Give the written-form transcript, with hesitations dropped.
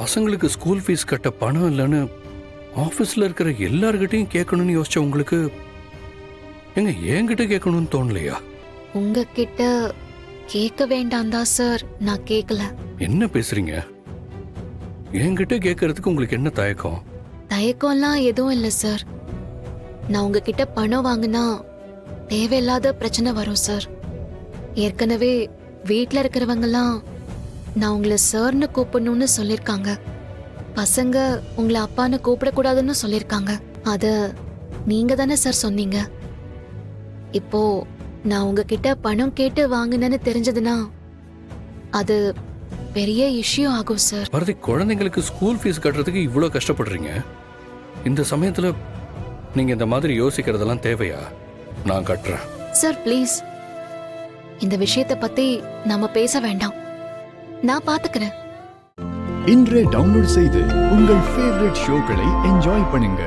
பசங்களுக்கு school fees கட்ட பணம் இல்லைன்னு ஆஃபீஸில் இருக்கிற எல்லார்கிட்டையும் கேட்கணும்னு யோசிச்ச உங்களுக்கு எங்க என்கிட்ட கேட்கணும்னு தோணலையா? உங்ககிட்ட கேட்க வேண்டாம் தான் சார் நான் கேட்கல. என்ன பேசுறீங்க? என்கிட்ட கேட்கறதுக்கு உங்களுக்கு என்ன தயக்கம்? தயக்கம்லாம் எதுவும் இல்லை சார். நான் உங்ககிட்ட பணம் வாங்கினா தேவையில்லாத பிரச்சனை வரும் சார். ஏற்கனவே வீட்டில் இருக்கிறவங்கலாம் நான் உங்களை சார்னு கூப்பிடணும்னு சொல்லியிருக்காங்க. பசங்க உங்களை அப்பான்னு கூப்பிடக்கூடாதுன்னு சொல்லியிருக்காங்க. அத நீங்க தானே சார் சொன்னீங்க. இப்போ நான் உங்ககிட்ட பணம் கேட்டு வாங்கினேன்னு தெரிஞ்சதுன்னா அது பெரிய இஷ்யூ ஆகும் சார். பாரதி, குழந்தைங்களுக்கு ஸ்கூல் ஃபீஸ் கட்டுறதுக்கு இவ்வளோ கஷ்டப்படுறீங்க. இந்த சமயத்துல நீங்க இந்த மாதிரி யோசிக்கிறதெல்லாம் தேவையா? நான் கட்டுறேன் சார். ப்ளீஸ், இந்த விஷயத்தை பத்தி நாம பேச வேண்டாம். நான் பாத்துக்கிறேன். இன்றே டவுன்லோட் செய்து உங்கள் ஃபேவரட் ஷோக்களை என்ஜாய் பண்ணுங்க.